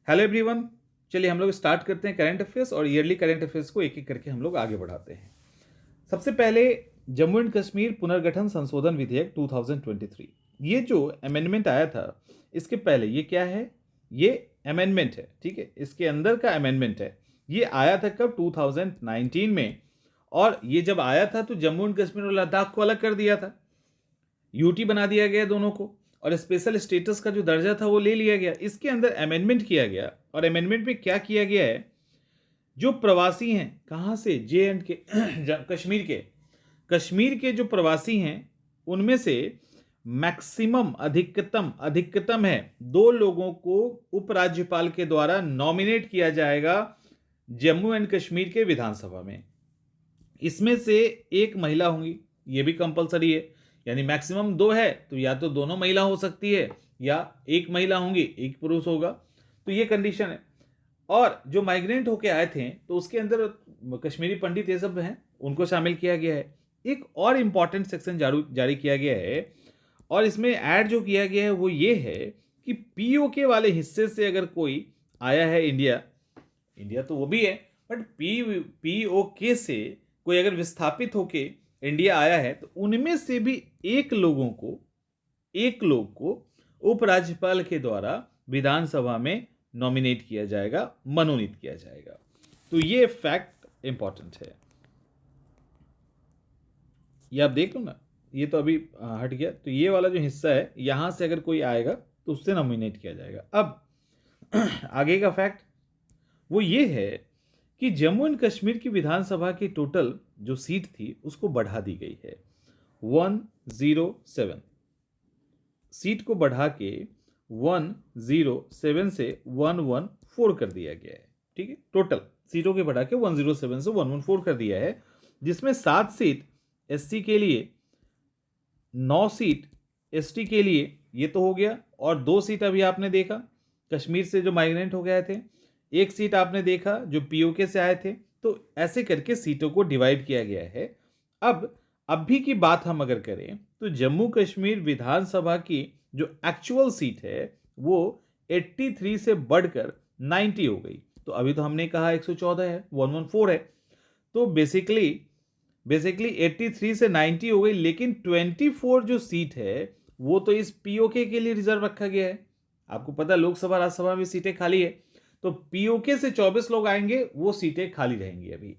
Hello everyone, चलिए हम लोग स्टार्ट करते हैं करंट अफेयर्स और ईयरली करंट अफेयर्स को एक एक करके हम लोग आगे बढ़ाते हैं। सबसे पहले जम्मू एंड कश्मीर पुनर्गठन संशोधन विधेयक 2023, ये जो अमेंडमेंट आया था, इसके पहले ये क्या है? ये अमेंडमेंट है, ठीक है, इसके अंदर का अमेंडमेंट है। ये आया था कब? 2019 में। और ये जब आया था तो जम्मू एंड कश्मीर और लद्दाख को अलग कर दिया था, यूटी बना दिया गया दोनों को, और स्पेशल स्टेटस का जो दर्जा था वो ले लिया गया। इसके अंदर अमेंडमेंट किया गया, और अमेंडमेंट में क्या किया गया है, जो प्रवासी हैं, कहाँ से? जे एंड के कश्मीर के जो प्रवासी हैं उनमें से मैक्सिमम अधिकतम है 2 लोगों को उपराज्यपाल के द्वारा नॉमिनेट किया जाएगा जम्मू एंड कश्मीर के विधानसभा में। इसमें से एक महिला होंगी, ये भी कंपलसरी है, यानी मैक्सिमम 2 है तो या तो दोनों महिला हो सकती है या एक महिला होंगी, एक पुरुष होगा, तो ये कंडीशन है। और जो माइग्रेंट होके आए थे तो उसके अंदर कश्मीरी पंडित ये सब हैं, उनको शामिल किया गया है। एक और इम्पॉर्टेंट सेक्शन जारी किया गया है, और इसमें ऐड जो किया गया है वो ये है कि पीओके वाले हिस्से से अगर कोई आया है इंडिया तो वो भी है, बट पीओके से कोई अगर विस्थापित होके इंडिया आया है तो उनमें से भी एक लोग को उपराज्यपाल के द्वारा विधानसभा में नॉमिनेट किया जाएगा, मनोनीत किया जाएगा। तो ये फैक्ट इंपॉर्टेंट है, ये आप देख लो ना, ये तो अभी हट गया, तो ये वाला जो हिस्सा है यहां से अगर कोई आएगा तो उससे नॉमिनेट किया जाएगा। अब आगे का फैक्ट वो ये है कि जम्मू एंड कश्मीर की विधानसभा की टोटल जो सीट थी उसको बढ़ा दी गई है। 107 सीट को बढ़ा के 107 से 114 कर दिया गया है, ठीक है। टोटल सीटों के बढ़ा के 107 से 114 कर दिया है, जिसमें 7 सीट एससी के लिए, 9 सीट एसटी के लिए, ये तो हो गया। और 2 सीट अभी आपने देखा कश्मीर से जो माइग्रेंट हो गए थे, 1 सीट आपने देखा जो पीओके से आए थे। तो ऐसे करके सीटों को डिवाइड किया गया है। अब अभी की बात हम अगर करें तो जम्मू कश्मीर विधानसभा की जो एक्चुअल सीट है वो 83 से बढ़कर 90 हो गई। तो अभी तो हमने कहा 114 है, 114 है, तो बेसिकली 83 से 90 हो गई। लेकिन 24 जो सीट है वो तो इस पीओके के लिए रिजर्व रखा गया है। आपको पता है लोकसभा राज्यसभा में सीटें खाली है, तो पीओके से 24 लोग आएंगे, वो सीटें खाली रहेंगी अभी।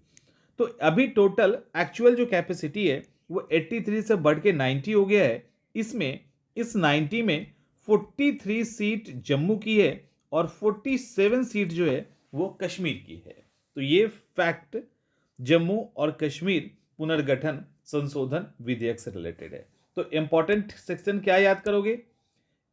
तो अभी टोटल एक्चुअल जो कैपेसिटी है वो 83 से बढ़ के 90 हो गया है। इसमें इस 90 में 43 सीट जम्मू की है और 47 सीट जो है वो कश्मीर की है। तो ये फैक्ट जम्मू और कश्मीर पुनर्गठन संशोधन विधेयक से रिलेटेड है। तो इंपॉर्टेंट सेक्शन क्या याद करोगे?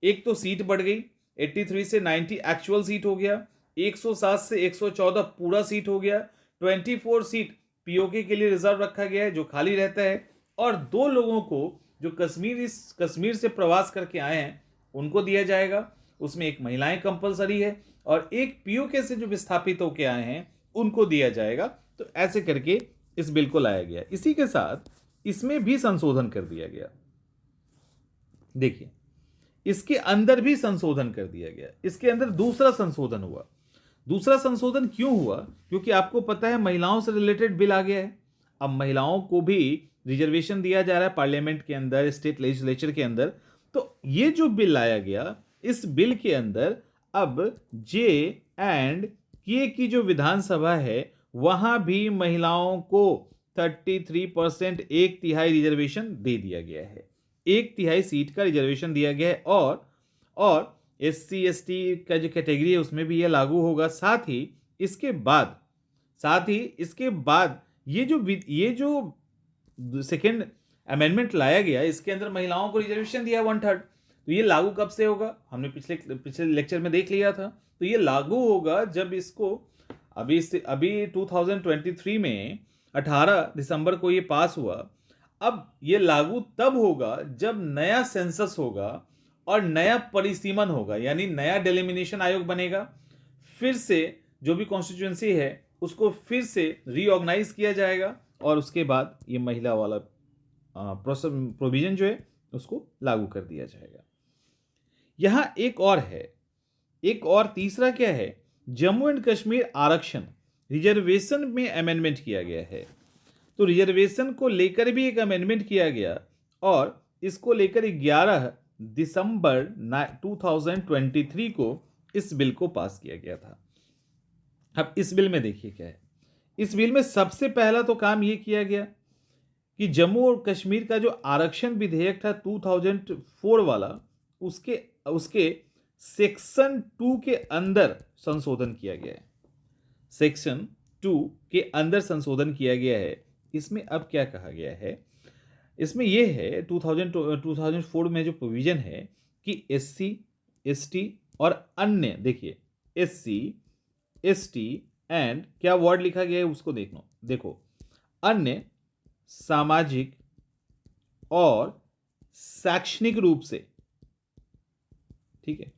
एक तो सीट बढ़ गई, 83 से 90 एक्चुअल सीट हो गया, 107 से 114 पूरा सीट हो गया, 24 सीट पीओके के लिए रिजर्व रखा गया है जो खाली रहता है, और 2 लोगों को जो कश्मीर से प्रवास करके आए हैं उनको दिया जाएगा। उसमें एक महिलाएं कंपलसरी है और एक पीओके से जो विस्थापित होकर आए हैं उनको दिया जाएगा। तो ऐसे करके इस बिल को लाया गया। इसी के साथ इसमें भी संशोधन कर दिया गया। देखिए, इसके अंदर भी संशोधन कर दिया गया। इसके अंदर दूसरा संशोधन हुआ। दूसरा संशोधन क्यों हुआ? क्योंकि आपको पता है महिलाओं से रिलेटेड बिल आ गया है। अब महिलाओं को भी रिजर्वेशन दिया जा रहा है पार्लियामेंट के अंदर, स्टेट लेजिस्लेचर के अंदर। तो ये जो बिल लाया गया, इस बिल के अंदर अब जे एंड के की जो विधानसभा है वहां भी महिलाओं को 33%, 1/3 रिजर्वेशन दे दिया गया है। 1/3 सीट का रिजर्वेशन दिया गया है, और एससी एसटी का जो कैटेगरी है उसमें भी यह लागू होगा। साथ ही इसके बाद ये जो सेकेंड अमेंडमेंट लाया गया, इसके अंदर महिलाओं को रिजर्वेशन दिया 1/3। तो ये लागू कब से होगा? हमने पिछले लेक्चर में देख लिया था। तो ये लागू होगा जब इसको अभी 2023 में 18 दिसंबर को ये पास हुआ। अब ये लागू तब होगा जब नया सेंसस होगा और नया परिसीमन होगा, यानी नया डेलिमिनेशन आयोग बनेगा। फिर से जो भी कॉन्स्टिट्यूएंसी है उसको फिर से रीऑर्गेनाइज किया जाएगा, और उसके बाद ये महिला वाला प्रोविजन जो है उसको लागू कर दिया जाएगा। यहां एक और तीसरा क्या है जम्मू एंड कश्मीर आरक्षण रिजर्वेशन में अमेंडमेंट किया गया है। तो रिजर्वेशन को लेकर भी एक अमेंडमेंट किया गया और इसको लेकर 11 दिसंबर 2023 को इस बिल को पास किया गया था। अब इस बिल में देखिए क्या है। इस बिल में सबसे पहला तो काम यह किया गया कि जम्मू और कश्मीर का जो आरक्षण विधेयक था 2004 वाला, उसके सेक्शन 2 के अंदर संशोधन किया गया है। सेक्शन 2 के अंदर संशोधन किया गया है। इसमें अब क्या कहा गया है, इसमें यह है 2004 में जो प्रोविजन है कि SC ST और अन्य, देखिए SC ST एंड क्या वर्ड लिखा गया है उसको देखो अन्य सामाजिक और शैक्षणिक रूप से, ठीक है,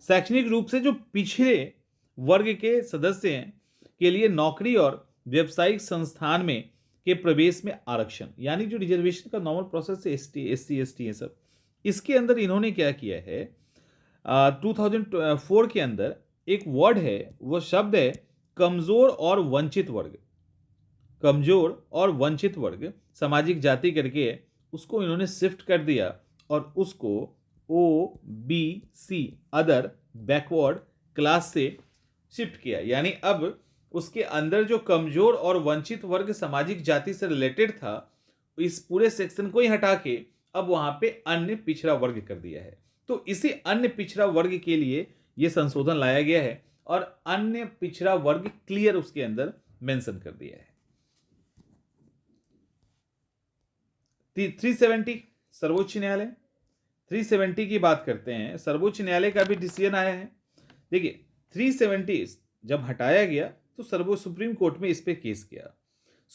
शैक्षणिक रूप से जो पिछड़े वर्ग के सदस्य हैं के लिए नौकरी और व्यावसायिक संस्थान में के प्रवेश में आरक्षण, यानी जो रिजर्वेशन का नॉर्मल प्रोसेस है SC ST ये सब, इसके अंदर इन्होंने क्या किया है 2004 के अंदर एक वर्ड है, वो शब्द है कमजोर और वंचित वर्ग। कमजोर और वंचित वर्ग सामाजिक जाति करके उसको इन्होंने शिफ्ट कर दिया और उसको OBC अदर बैकवर्ड क्लास से शिफ्ट किया। यानी अब उसके अंदर जो कमजोर और वंचित वर्ग सामाजिक जाति से रिलेटेड था, इस पूरे सेक्शन को ही हटा के अब वहां पे अन्य पिछड़ा वर्ग कर दिया है। तो इसी अन्य पिछड़ा वर्ग के लिए यह संशोधन लाया गया है और अन्य पिछड़ा वर्ग क्लियर उसके अंदर मेंशन कर दिया है। 370 सर्वोच्च न्यायालय, 370 की बात करते हैं। सर्वोच्च न्यायालय का भी डिसीजन आया है। देखिए 370 जब हटाया गया तो सुप्रीम कोर्ट में इस पे केस किया।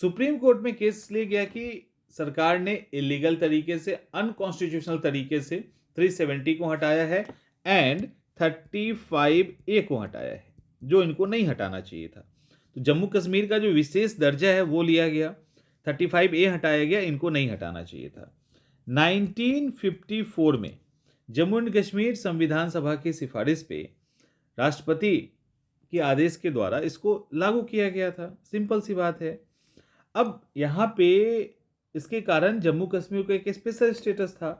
सुप्रीम कोर्ट में केस इसलिए गया कि सरकार ने इलीगल तरीके से, अनकॉन्स्टिट्यूशनल तरीके से 370 को हटाया है एंड 35A को हटाया है, जो इनको नहीं हटाना चाहिए था। तो जम्मू कश्मीर का जो विशेष दर्जा है वो लिया गया, 35A हटाया गया, इनको नहीं हटाना चाहिए था। 1954 में जम्मू एंड कश्मीर संविधान सभा की सिफारिश पे राष्ट्रपति के आदेश के द्वारा इसको लागू किया गया था। सिंपल सी बात है। अब यहाँ पे इसके कारण जम्मू कश्मीर को एक स्पेशल स्टेटस था।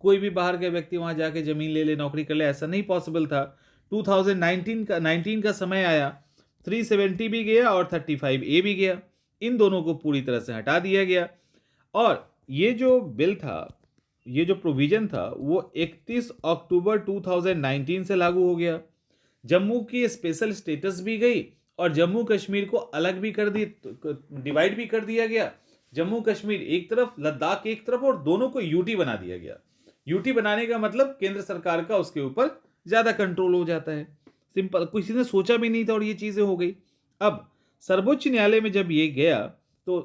कोई भी बाहर का व्यक्ति वहां जाके जमीन ले ले, नौकरी कर ले, ऐसा नहीं पॉसिबल था। 2019 का समय आया, 370 भी गया और 35A भी गया। इन दोनों को पूरी तरह से हटा दिया गया और ये जो बिल था, ये जो प्रोविजन था, वो 31 अक्टूबर 2019 से लागू हो गया। जम्मू की स्पेशल स्टेटस भी गई और जम्मू कश्मीर को अलग भी कर दी, डिवाइड भी कर दिया गया। जम्मू कश्मीर एक तरफ, लद्दाख एक तरफ, और दोनों को यूटी बना दिया गया। यूटी बनाने का मतलब केंद्र सरकार का उसके ऊपर ज्यादा कंट्रोल हो जाता है। सिंपल, किसी ने सोचा भी नहीं था और ये चीजें हो गई। अब सर्वोच्च न्यायालय में जब ये गया तो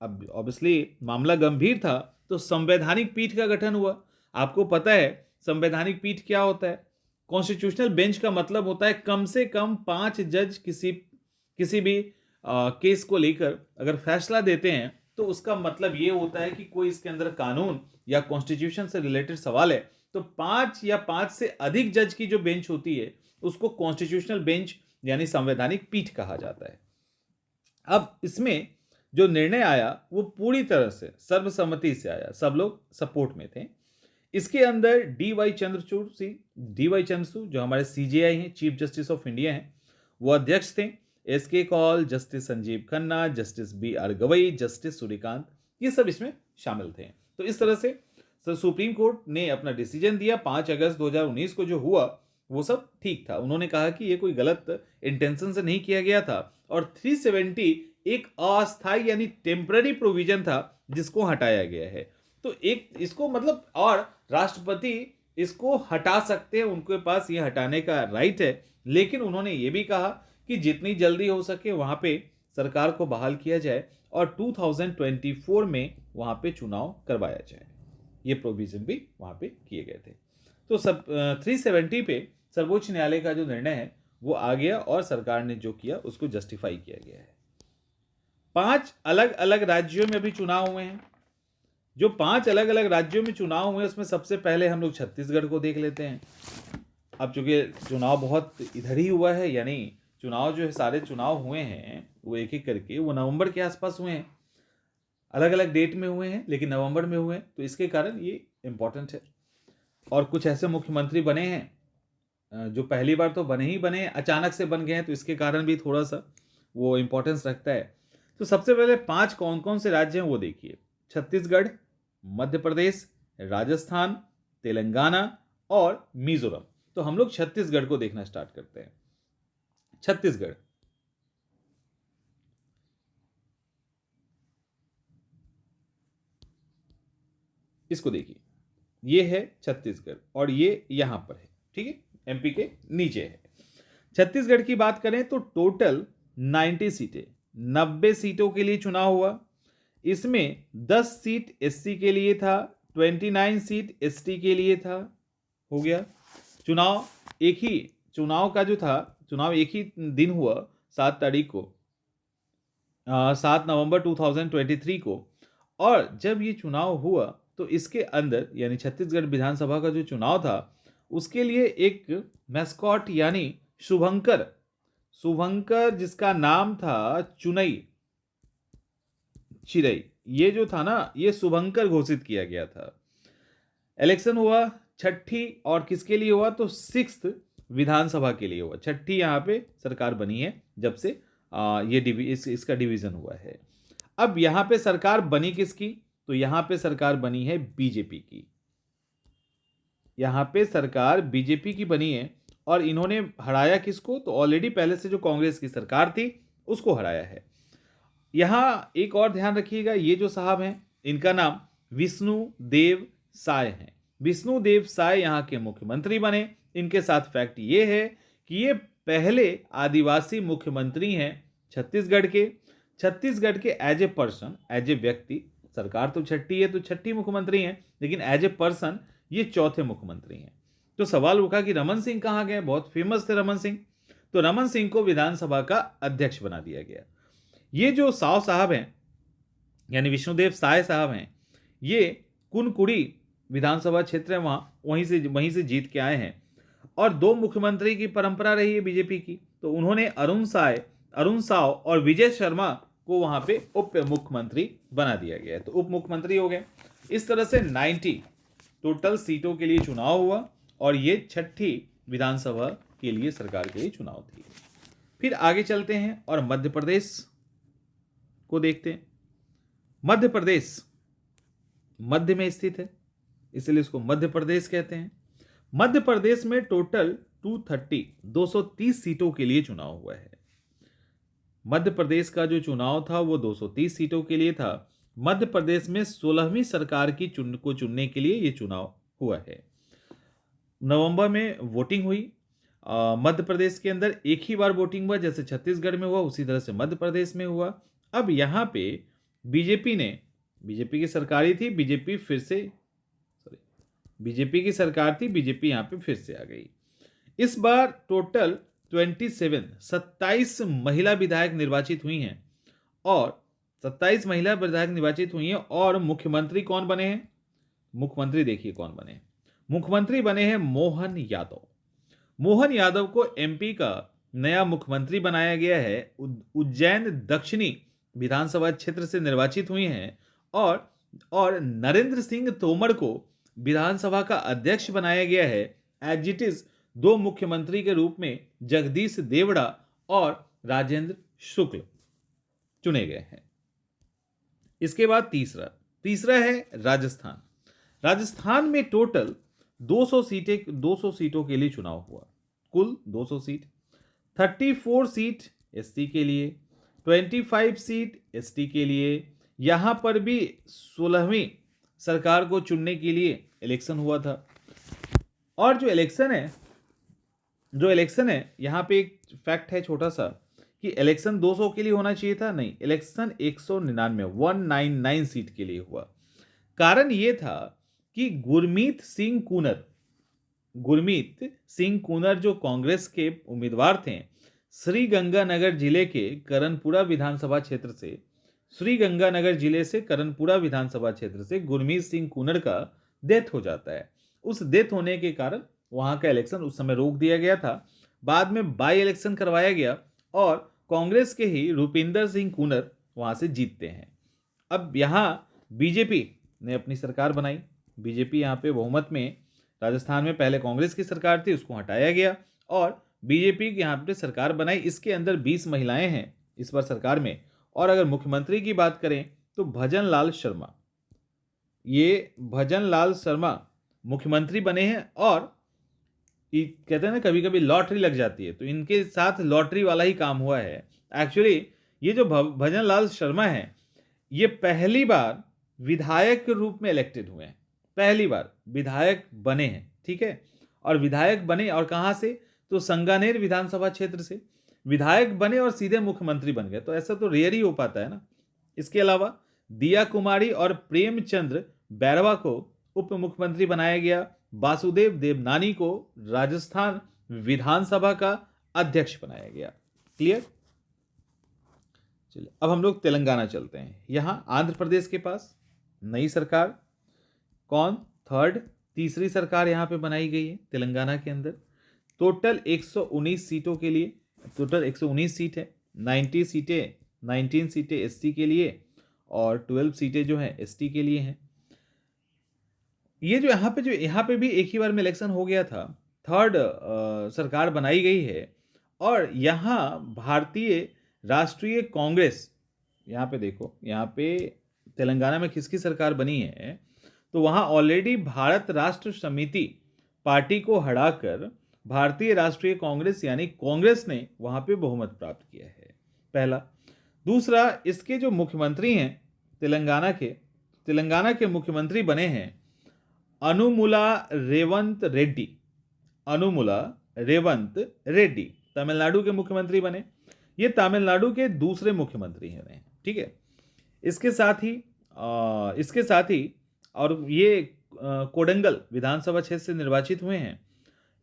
अब ऑब्वियसली मामला गंभीर था, तो संवैधानिक पीठ का गठन हुआ। आपको पता है संवैधानिक पीठ क्या होता है? कॉन्स्टिट्यूशनल बेंच का मतलब होता है कम से कम 5 जज किसी भी केस को लेकर अगर फैसला देते हैं तो उसका मतलब ये होता है कि कोई इसके अंदर कानून या कॉन्स्टिट्यूशन से रिलेटेड सवाल है तो 5 या 5 से अधिक जज की जो बेंच होती है उसको कॉन्स्टिट्यूशनल बेंच यानी संवैधानिक पीठ कहा जाता है। अब इसमें जो निर्णय आया वो पूरी तरह से सर्वसम्मति से आया, सब लोग सपोर्ट में थे। इसके अंदर DY चंद्रचूड़ जो हमारे CJI हैं, चीफ जस्टिस ऑफ इंडिया हैं, वो अध्यक्ष थे। SK Kaul, justice Sanjiv Khanna, justice BR Gavai, justice Suryakant, ये सब इसमें शामिल थे। तो इस तरह से सुप्रीम कोर्ट ने अपना डिसीजन दिया। 5 अगस्त 2019 को जो हुआ वो सब ठीक था। उन्होंने कहा कि ये कोई गलत इंटेंशन से नहीं किया गया था और 370 एक अस्थायी यानी टेम्पररी प्रोविजन था जिसको हटाया गया है। तो एक इसको मतलब, और राष्ट्रपति इसको हटा सकते हैं, उनके पास ये हटाने का राइट है, लेकिन उन्होंने ये भी कहा कि जितनी जल्दी हो सके वहां पे सरकार को बहाल किया जाए और 2024 में वहां पे चुनाव करवाया जाए। ये प्रोविजन भी वहां पे किए गए थे। तो सब 370 पे सर्वोच्च न्यायालय का जो निर्णय है वो आ गया और सरकार ने जो किया उसको जस्टिफाई किया गया है। 5 अलग अलग राज्यों में भी चुनाव हुए हैं। जो 5 अलग अलग राज्यों में चुनाव हुए उसमें सबसे पहले हम लोग छत्तीसगढ़ को देख लेते हैं। अब चूंकि चुनाव बहुत इधर ही हुआ है, यानी चुनाव जो है, सारे चुनाव हुए हैं वो एक एक करके वो नवंबर के आसपास हुए हैं, अलग अलग डेट में हुए हैं लेकिन नवंबर में हुए हैं, तो इसके कारण ये इम्पोर्टेंट है। और कुछ ऐसे मुख्यमंत्री बने हैं जो पहली बार तो बने ही बने, अचानक से बन गए हैं, तो इसके कारण भी थोड़ा सा वो इम्पोर्टेंस रखता है। तो सबसे पहले 5 कौन कौन से राज्य हैं वो देखिए, छत्तीसगढ़, मध्य प्रदेश, राजस्थान, तेलंगाना और मिजोरम। तो हम लोग छत्तीसगढ़ को देखना स्टार्ट करते हैं। छत्तीसगढ़, इसको देखिए, ये है छत्तीसगढ़ और ये यहां पर है, ठीक है, एमपी के नीचे है। छत्तीसगढ़ की बात करें तो टोटल 90 सीटें, 90 सीटों के लिए चुनाव हुआ। इसमें 10 सीट एससी के लिए था, 29 सीट एसटी के लिए था। हो गया चुनाव, एक ही चुनाव का जो था, चुनाव एक ही दिन हुआ, 7 तारीख को, 7 नवंबर 2023 को। और जब ये चुनाव हुआ तो इसके अंदर यानी छत्तीसगढ़ विधानसभा का जो चुनाव था उसके लिए एक मैस्कॉट यानी शुभंकर, शुभंकर जिसका नाम था चुनई चिरई, ये जो था ना ये शुभंकर घोषित किया गया था। इलेक्शन हुआ छठी, और किसके लिए हुआ तो 6th विधानसभा के लिए हुआ। छठी यहाँ पे सरकार बनी है जब से इसका डिवीजन हुआ है। अब यहाँ पे सरकार बनी किसकी, तो यहाँ पे सरकार बनी है बीजेपी की। यहाँ पे सरकार बीजेपी की बनी है और इन्होंने हराया किसको, तो ऑलरेडी पहले से जो कांग्रेस की सरकार थी उसको हराया है। यहाँ एक और ध्यान रखिएगा, ये जो साहब हैं इनका नाम विष्णु देव साय है। विष्णु देव साय यहाँ के मुख्यमंत्री बने। इनके साथ फैक्ट ये है कि ये पहले आदिवासी मुख्यमंत्री हैं छत्तीसगढ़ के। छत्तीसगढ़ के as a person, as a व्यक्ति, सरकार तो छठी है तो छठी मुख्यमंत्री हैं, लेकिन एज ए पर्सन ये चौथे मुख्यमंत्री हैं। तो सवाल उठा कि रमन सिंह कहाँ गए, बहुत फेमस थे रमन सिंह, तो रमन सिंह को विधानसभा का अध्यक्ष बना दिया गया। ये जो साव साहब हैं यानी विष्णुदेव साय साहब हैं, ये कुनकुड़ी विधानसभा क्षेत्र है, वहीं से जीत के आए हैं। और 2 मुख्यमंत्री की परंपरा रही है बीजेपी की, तो उन्होंने अरुण साव और विजय शर्मा को वहां पे उप मुख्यमंत्री बना दिया गया है, तो उप मुख्यमंत्री हो गए। इस तरह से 90 टोटल सीटों के लिए चुनाव हुआ और ये छठी विधानसभा के लिए सरकार के लिए चुनाव थी। फिर आगे चलते हैं और मध्य प्रदेश को देखते हैं। मध्य प्रदेश मध्य में स्थित है, इसलिए इसको मध्य प्रदेश कहते हैं। मध्य प्रदेश में टोटल 230 सीटों के लिए चुनाव हुआ है। मध्य प्रदेश का जो चुनाव था वो 230 सीटों के लिए था। मध्य प्रदेश में 16वीं सरकार की चुनने के लिए ये चुनाव हुआ है। नवंबर में वोटिंग हुई। मध्य प्रदेश के अंदर एक ही बार वोटिंग हुआ, जैसे छत्तीसगढ़ में हुआ उसी तरह से मध्य प्रदेश में हुआ। अब यहाँ पे बीजेपी की सरकारी थी, बीजेपी की सरकार थी, बीजेपी यहाँ पे फिर से आ गई। इस बार टोटल 27 महिला विधायक निर्वाचित हुई हैं और 27 महिला विधायक निर्वाचित हुई हैं। और मुख्यमंत्री कौन बने हैं, मुख्यमंत्री देखिए कौन बने हैं, मुख्यमंत्री बने हैं मोहन यादव। मोहन यादव को एमपी का नया मुख्यमंत्री बनाया गया है। उज्जैन दक्षिणी विधानसभा क्षेत्र से निर्वाचित हुई हैं और नरेंद्र सिंह तोमर को विधानसभा का अध्यक्ष बनाया गया है। एज इट इज 2 मुख्यमंत्री के रूप में जगदीश देवड़ा और राजेंद्र शुक्ल चुने गए हैं। इसके बाद तीसरा है राजस्थान। राजस्थान में टोटल 200 सीटों के लिए चुनाव हुआ, कुल 200 सीट। 34 सीट एससी के लिए, 25 सीट एसटी के लिए। यहां पर भी 16वीं सरकार को चुनने के लिए इलेक्शन हुआ था। और जो इलेक्शन है यहाँ पे एक फैक्ट है छोटा सा कि इलेक्शन 200 के लिए होना चाहिए था, नहीं, इलेक्शन 199 सीट के लिए हुआ। कारण ये था कि गुरमीत सिंह कूनर जो कांग्रेस के उम्मीदवार थे, श्रीगंगानगर जिले के करनपुरा विधानसभा क्षेत्र से गुरमीत सिंह कूनर का डेथ हो जाता है। उस डेथ होने के कारण वहां का इलेक्शन उस समय रोक दिया गया था। बाद में बाई इलेक्शन करवाया गया और कांग्रेस के ही रूपिंदर सिंह कूनर वहां से जीतते हैं। अब यहाँ बीजेपी ने अपनी सरकार बनाई। बीजेपी यहाँ पे बहुमत में, राजस्थान में पहले कांग्रेस की सरकार थी, उसको हटाया गया और बीजेपी की यहाँ पे सरकार बनाई। इसके अंदर 20 महिलाएं हैं इस बार सरकार में। और अगर मुख्यमंत्री की बात करें तो भजन लाल शर्मा, ये भजन लाल शर्मा मुख्यमंत्री बने हैं। और ये कहते हैं ना, कभी कभी लॉटरी लग जाती है, तो इनके साथ लॉटरी वाला ही काम हुआ है। एक्चुअली ये जो भजन लाल शर्मा हैं, ये पहली बार विधायक के रूप में इलेक्टेड हुए हैं, पहली बार विधायक बने हैं, ठीक है। और विधायक बने और कहाँ से, तो संगानेर विधानसभा क्षेत्र से विधायक बने और सीधे मुख्यमंत्री बन गए, तो ऐसा तो रेयर ही हो पाता है ना। इसके अलावा दिया कुमारी और प्रेमचंद्र बैरवा को उप मुख्यमंत्री बनाया गया। वासुदेव देवनानी को राजस्थान विधानसभा का अध्यक्ष बनाया गया। क्लियर। चलिए अब हम लोग तेलंगाना चलते हैं। यहां आंध्र प्रदेश के पास नई सरकार, कौन, तीसरी सरकार यहां पे बनाई गई है तेलंगाना के अंदर। टोटल 119 सीटों के लिए, टोटल 119 सीट है। 19 सीटें एससी के लिए और 12 सीटें जो हैं एसटी के लिए हैं। ये जो यहाँ पे भी एक ही बार में इलेक्शन हो गया था। थर्ड सरकार बनाई गई है और यहाँ भारतीय राष्ट्रीय कांग्रेस, यहाँ पे देखो, यहाँ पे तेलंगाना में किसकी सरकार बनी है, तो वहाँ ऑलरेडी भारत राष्ट्र समिति पार्टी को हटाकर भारतीय राष्ट्रीय कांग्रेस यानी कांग्रेस ने वहाँ पे बहुमत प्राप्त किया है, पहला। दूसरा, इसके जो मुख्यमंत्री हैं तेलंगाना के मुख्यमंत्री बने हैं अनुमुला रेवंत रेड्डी तमिलनाडु के मुख्यमंत्री बने। ये तमिलनाडु के दूसरे मुख्यमंत्री हैं, ठीक है। इसके साथ ही और ये कोडंगल विधानसभा क्षेत्र से निर्वाचित हुए हैं।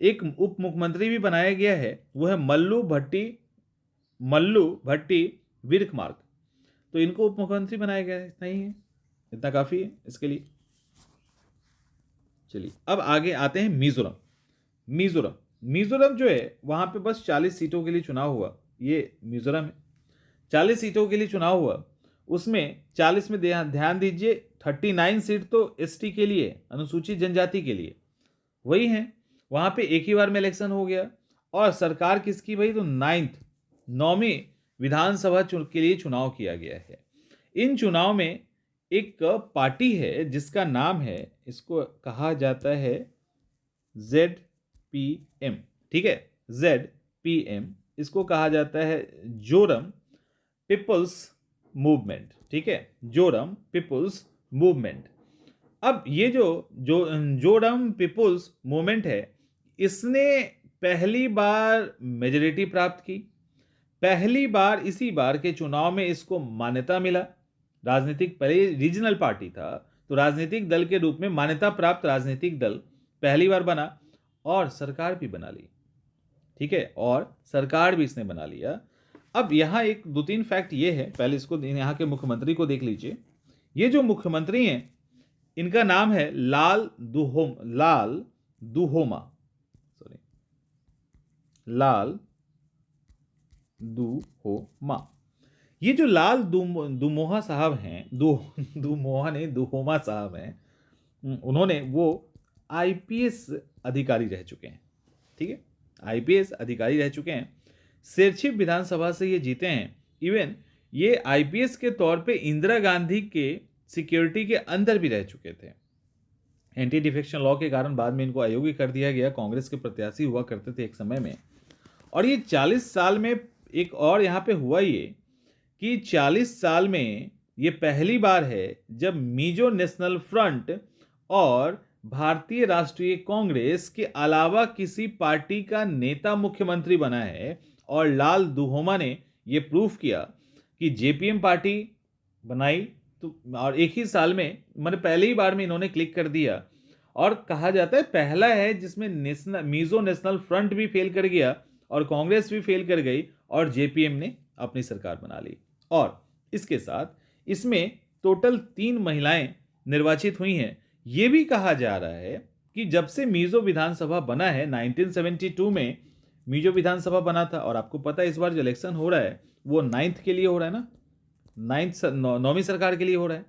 एक उप मुख्यमंत्री भी बनाया गया है, वो है मल्लू भट्टी विरकमार्क, तो इनको उप मुख्यमंत्री बनाया गया है। इतना ही है, इतना काफी है इसके लिए। चलिए अब आगे आते हैं मिजोरम जो है वहां पे बस 40 सीटों के लिए चुनाव हुआ। ये मिजोरम है, 40 सीटों के लिए चुनाव हुआ। उसमें 40 में ध्यान दीजिए 39 सीट तो एसटी के लिए, अनुसूचित जनजाति के लिए वही हैं। वहां पे एक ही बार में इलेक्शन हो गया और सरकार किसकी भाई, तो 9वीं विधानसभा के लिए चुनाव किया गया है। इन चुनाव में एक पार्टी है जिसका नाम है, इसको कहा जाता है ZPM, ठीक है, ZPM, इसको कहा जाता है जोरम पीपल्स मूवमेंट, ठीक है, जोरम पीपल्स मूवमेंट। अब ये जो जोरम पीपल्स मूवमेंट है, इसने पहली बार मेजॉरिटी प्राप्त की। पहली बार इसी बार के चुनाव में इसको मान्यता मिला। राजनीतिक, पहले रीजनल पार्टी था, तो राजनीतिक दल के रूप में मान्यता प्राप्त राजनीतिक दल पहली बार बना और सरकार भी बना ली, ठीक है, और सरकार भी इसने बना लिया। अब यहाँ एक 2-3 फैक्ट ये है, पहले इसको, यहाँ के मुख्यमंत्री को देख लीजिए। ये जो मुख्यमंत्री हैं इनका नाम है लाल दुहोमा। ये जो लाल दुमोहा साहब हैं, दुहोमा साहब हैं, उन्होंने वो आईपीएस अधिकारी रह चुके हैं, ठीक है, आईपीएस अधिकारी रह चुके हैं। सिरछिप विधानसभा से ये जीते हैं। इवन ये आईपीएस के तौर पे इंदिरा गांधी के सिक्योरिटी के अंदर भी रह चुके थे। एंटी डिफेक्शन लॉ के कारण बाद में इनको अयोग्य कर दिया गया। कांग्रेस के प्रत्याशी हुआ करते थे एक समय में। और ये 40 साल में एक और यहाँ पे हुआ ये कि 40 साल में ये पहली बार है जब मिजो नेशनल फ्रंट और भारतीय राष्ट्रीय कांग्रेस के अलावा किसी पार्टी का नेता मुख्यमंत्री बना है। और लाल दुहोमा ने ये प्रूफ किया कि जेपीएम पार्टी बनाई तो, और एक ही साल में, मतलब पहले ही बार में इन्होंने क्लिक कर दिया। और कहा जाता है पहला है जिसमें मिजो नेशनल फ्रंट भी फेल कर गया और कांग्रेस भी फेल कर गई और जेपीएम ने अपनी सरकार बना ली। और इसके साथ इसमें टोटल 3 महिलाएं निर्वाचित हुई हैं। यह भी कहा जा रहा है कि जब से मिजो विधानसभा बना है 1972 में मिजो विधानसभा बना था, और आपको पता है इस बार जो इलेक्शन हो रहा है वो 9th के लिए हो रहा है ना, 9वीं सरकार के लिए हो रहा है।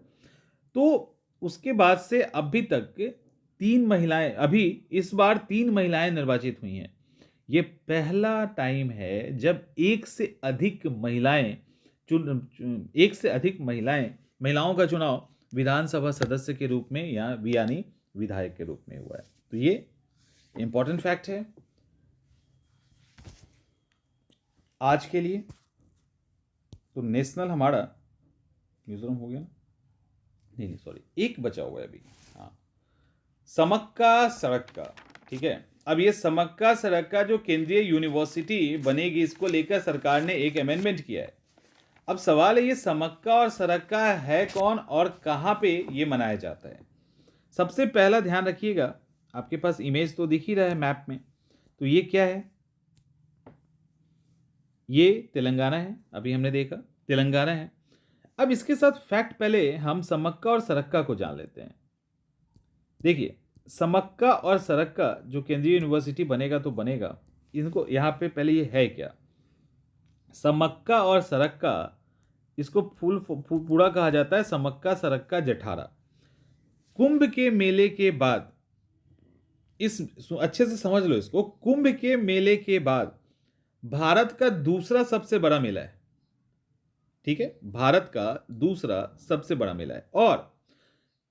तो उसके बाद से अभी तक 3 महिलाएं, अभी इस बार 3 महिलाएं निर्वाचित हुई हैं। ये पहला टाइम है जब एक से अधिक महिलाओं का चुनाव विधानसभा सदस्य के रूप में या यानी विधायक के रूप में हुआ है। तो ये इंपॉर्टेंट फैक्ट है आज के लिए। तो नेशनल हमारा मिजोरम हो गया ना, नहीं सॉरी, एक बचा हुआ है अभी। हाँ, समक्का सड़क्का, ठीक है। अब ये समक्का सड़क्का जो केंद्रीय यूनिवर्सिटी बनेगी, इसको लेकर सरकार ने एक अमेंडमेंट किया है। अब सवाल है ये समक्का और सड़क्का है कौन और कहाँ पे ये मनाया जाता है। सबसे पहला ध्यान रखिएगा, आपके पास इमेज तो दिख ही रहा है मैप में, तो ये क्या है, ये तेलंगाना है, अभी हमने देखा तेलंगाना है। अब इसके साथ फैक्ट पहले हम समक्का और सड़क्का को जान लेते हैं। देखिए, समक्का और सड़क्का जो केंद्रीय यूनिवर्सिटी बनेगा तो बनेगा, इनको यहाँ पे पहले ये है क्या, समक्का और सड़क्का, इसको पूरा कहा जाता है समक्का सड़क्का जठारा। कुंभ के मेले के बाद, इस अच्छे से समझ लो इसको, कुंभ के मेले के बाद भारत का दूसरा सबसे बड़ा मेला है, ठीक है, भारत का दूसरा सबसे बड़ा मेला है, और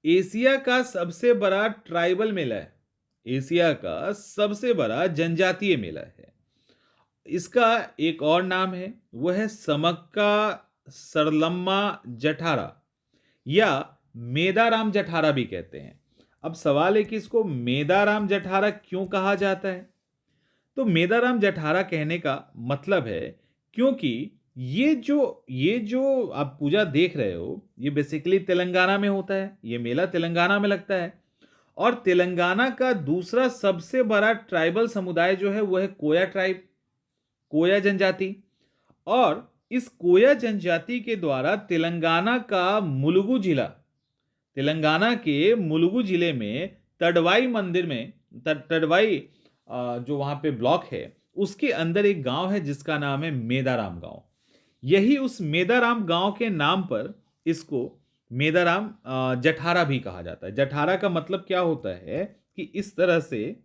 एशिया का सबसे बड़ा ट्राइबल मेला है, एशिया का सबसे बड़ा जनजातीय मेला है। इसका एक और नाम है, वह है समक्का सरलम्मा जठारा या मेदाराम जठारा भी कहते हैं। अब सवाल है कि इसको मेदाराम जठारा क्यों कहा जाता है। तो मेदाराम जठारा कहने का मतलब है क्योंकि ये जो आप पूजा देख रहे हो ये बेसिकली तेलंगाना में होता है, ये मेला तेलंगाना में लगता है, और तेलंगाना का दूसरा सबसे बड़ा ट्राइबल समुदाय जो है वह है कोया ट्राइब, कोया जनजाति। और इस कोया जनजाति के द्वारा तेलंगाना का मुलुगु जिला, तेलंगाना के मुलुगु जिले में तडवाई मंदिर में, तडवाई जो वहां पे ब्लॉक है उसके अंदर एक गांव है जिसका नाम है मेदाराम गांव। यही उस मेदाराम गांव के नाम पर इसको मेदाराम जठारा भी कहा जाता है। जठारा का मतलब क्या होता है कि इस तरह से एक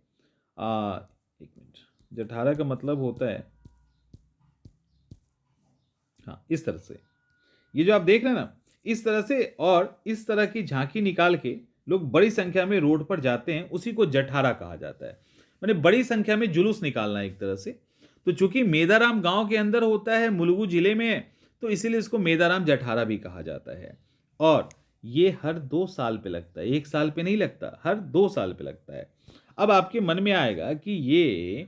मिनट, जठारा का मतलब होता है, हाँ इस तरह से, ये जो आप देख रहे हैं ना इस तरह से, और इस तरह की झांकी निकाल के लोग बड़ी संख्या में रोड पर जाते हैं, उसी को जठारा कहा जाता है, माने बड़ी संख्या में जुलूस निकालना एक तरह से। तो चूंकि मेदाराम गांव के अंदर होता है, मुलुगु जिले में, तो इसीलिए इसको मेदाराम जठारा भी कहा जाता है। और ये हर 2 साल पे लगता है, 1 साल पे नहीं लगता, हर 2 साल पे लगता है। अब आपके मन में आएगा कि ये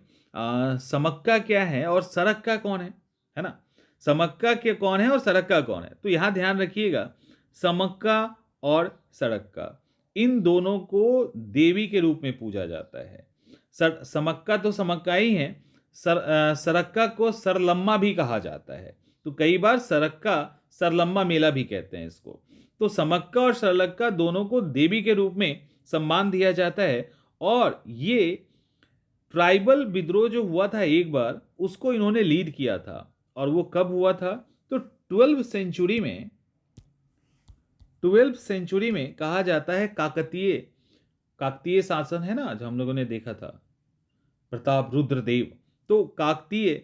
समक्का क्या है और सड़क्का कौन है ना, समक्का के कौन है और सड़क्का कौन है। तो यहां ध्यान रखिएगा, समक्का और सड़क्का इन दोनों को देवी के रूप में पूजा जाता है। समक्का तो समक्का ही है, सड़क्का को सरलम्मा भी कहा जाता है, तो कई बार सड़क्का सरलम्मा मेला भी कहते हैं इसको। तो समक्का और सड़क्का दोनों को देवी के रूप में सम्मान दिया जाता है। और ये ट्राइबल विद्रोह जो हुआ था एक बार, उसको इन्होंने लीड किया था, और वो कब हुआ था, तो 12वीं सेंचुरी में कहा जाता है। काकतीय शासन है ना जो हम लोगों ने देखा था, प्रताप रुद्रदेव, तो काकतीय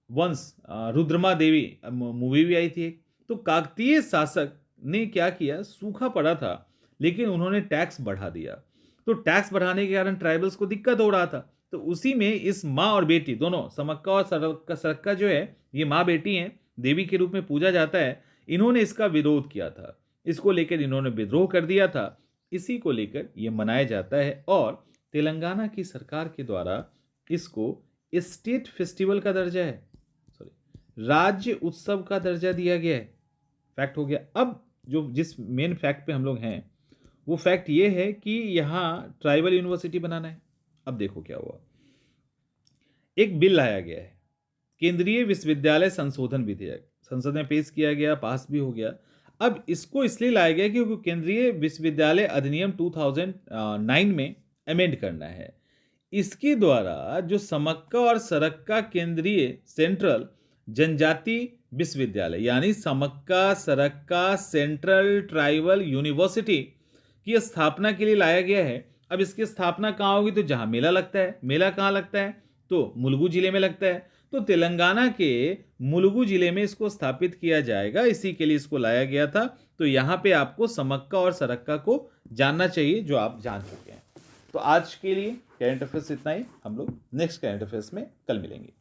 वंश, रुद्रमा देवी मूवी भी आई थी। तो काकतीय शासक ने क्या किया, सूखा पड़ा था लेकिन उन्होंने टैक्स बढ़ा दिया, तो टैक्स बढ़ाने के कारण ट्राइबल्स को दिक्कत हो रहा था। तो उसी में इस माँ और बेटी दोनों, समक्का और सड़क्का जो है ये माँ बेटी हैं, देवी के रूप में पूजा जाता है। इन्होंने इसका विरोध किया था, इसको लेकर इन्होंने विद्रोह कर दिया था, इसी को लेकर ये मनाया जाता है। और तेलंगाना की सरकार के द्वारा इसको स्टेट फेस्टिवल का दर्जा है, सॉरी राज्य उत्सव का दर्जा दिया गया है। फैक्ट हो गया। अब जो जिस मेन फैक्ट पे हम लोग हैं वो फैक्ट ये है कि यहाँ ट्राइबल यूनिवर्सिटी बनाना है। अब देखो क्या हुआ, एक बिल लाया गया है, केंद्रीय विश्वविद्यालय संशोधन विधेयक, संसद में पेश किया गया, पास भी हो गया। अब इसको इसलिए लाया गया क्योंकि केंद्रीय विश्वविद्यालय अधिनियम 2009 में अमेंड करना है। इसके द्वारा जो समक्का और सरक्का केंद्रीय सेंट्रल जनजाति विश्वविद्यालय यानी समक्का सरक्का सेंट्रल ट्राइबल यूनिवर्सिटी की स्थापना के लिए लाया गया है। अब इसकी स्थापना कहाँ होगी? तो जहां मेला लगता है। मेला कहाँ लगता है? तो मुलुगु जिले में लगता है। तो तेलंगाना के मुलुगु जिले में इसको स्थापित किया जाएगा, इसी के लिए इसको लाया गया था। तो यहाँ पे आपको समक्का और सरक्का को जानना चाहिए, जो आप जान चुके हैं। तो आज के लिए करंट अफेयर्स इतना ही। हम लोग नेक्स्ट करंट अफेयर्स में कल मिलेंगे।